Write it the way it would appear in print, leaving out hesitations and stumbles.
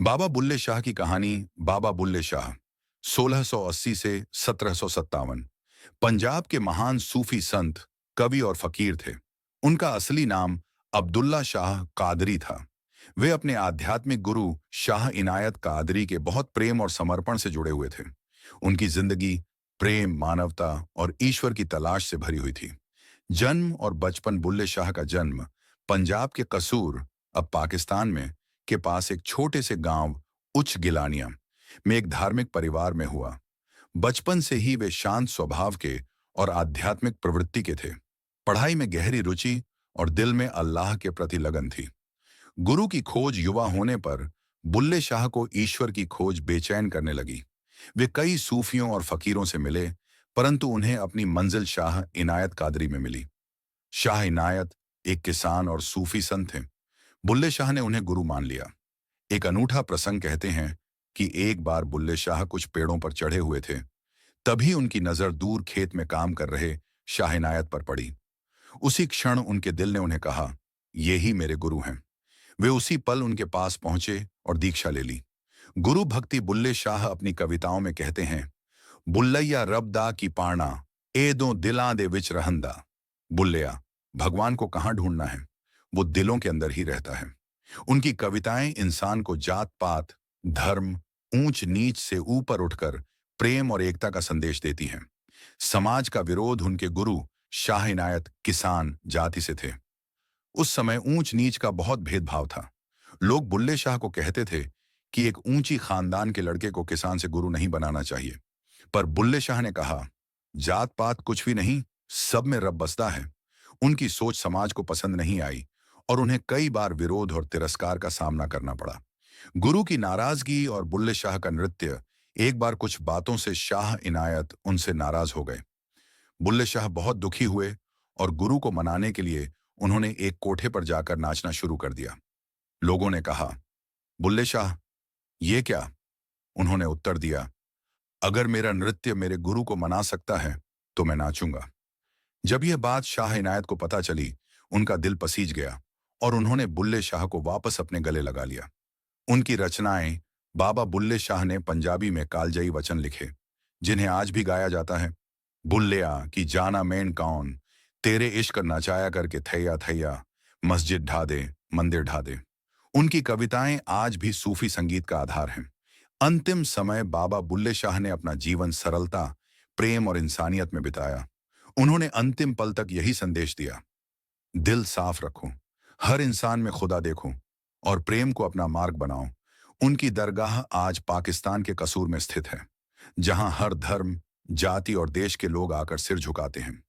बाबा बुल्ले शाह की कहानी। बाबा बुल्ले शाह 1680 से 1757 पंजाब के महान सूफी संत, कवि और फकीर थे। उनका असली नाम अब्दुल्ला शाह कादरी था। वे अपने आध्यात्मिक गुरु शाह इनायत कादरी के बहुत प्रेम और समर्पण से जुड़े हुए थे। उनकी जिंदगी प्रेम, मानवता और ईश्वर की तलाश से भरी हुई थी। जन्म और बचपन। बुल्ले शाह का जन्म पंजाब के कसूर, अब पाकिस्तान में, के पास एक छोटे से गांव उच्च गिलानिया में एक धार्मिक परिवार में हुआ। बचपन से ही वे शांत स्वभाव के और आध्यात्मिक प्रवृत्ति के थे। पढ़ाई में गहरी रुचि और दिल में अल्लाह के प्रति लगन थी। गुरु की खोज युवा होने पर बुल्ले शाह को ईश्वर की खोज बेचैन करने लगी। वे कई सूफियों और फकीरों से मिले, परंतु उन्हें अपनी मंजिल शाह इनायत कादरी में मिली। शाह इनायत एक किसान और सूफी संत थे। बुल्ले शाह ने उन्हें गुरु मान लिया। एक अनूठा प्रसंग कहते हैं कि एक बार बुल्ले शाह कुछ पेड़ों पर चढ़े हुए थे। तभी उनकी नजर दूर खेत में काम कर रहे शाह इनायत पर पड़ी। उसी क्षण उनके दिल ने उन्हें कहा, ये ही मेरे गुरु हैं। वे उसी पल उनके पास पहुंचे और दीक्षा ले ली। गुरु भक्ति। बुल्ले शाह अपनी कविताओं में कहते हैं, बुल्लैया रब दा की पाणा, ए दो दिलां दे विच रहंदा। बुल्लिया, भगवान को कहाँ ढूंढना है, वो दिलों के अंदर ही रहता है। उनकी कविताएं इंसान को जात पात, धर्म, ऊंच नीच से ऊपर उठकर प्रेम और एकता का संदेश देती हैं। समाज का विरोध उनके गुरु शाह इनायत किसान जाति से थे। उस समय ऊंच नीच का बहुत भेदभाव था। लोग बुल्ले शाह को कहते थे कि एक ऊंची खानदान के लड़के को किसान से गुरु नहीं बनाना चाहिए। पर बुल्ले शाह ने कहा, जात पात कुछ भी नहीं, सब में रब बसता है। उनकी सोच समाज को पसंद नहीं आई और उन्हें कई बार विरोध और तिरस्कार का सामना करना पड़ा। गुरु की नाराजगी और बुल्ले शाह का नृत्य। एक बार कुछ बातों से शाह इनायत उनसे नाराज हो गए। बुल्ले शाह बहुत दुखी हुए और गुरु को मनाने के लिए उन्होंने एक कोठे पर जाकर नाचना शुरू कर दिया। लोगों ने कहा, बुल्ले शाह, ये क्या? उन्होंने उत्तर दिया, अगर मेरा नृत्य मेरे गुरु को मना सकता है तो मैं नाचूंगा। जब यह बात शाह इनायत को पता चली, उनका दिल पसीज गया और उन्होंने बुल्ले शाह को वापस अपने गले लगा लिया। उनकी रचनाएं। बाबा बुल्ले शाह ने पंजाबी में कालजयी वचन लिखे, जिन्हें आज भी गाया जाता है। बुल्लिया की जाना मैन कौन, तेरे इश्क नचाया करके थैया थैया, मस्जिद ढा दे, मंदिर ढा दे। उनकी कविताएं आज भी सूफी संगीत का आधार हैं। अंतिम समय बाबा बुल्ले शाह ने अपना जीवन सरलता, प्रेम और इंसानियत में बिताया। उन्होंने अंतिम पल तक यही संदेश दिया, दिल साफ रखो, हर इंसान में खुदा देखो और प्रेम को अपना मार्ग बनाओ। उनकी दरगाह आज पाकिस्तान के कसूर में स्थित है, जहां हर धर्म, जाति और देश के लोग आकर सिर झुकाते हैं।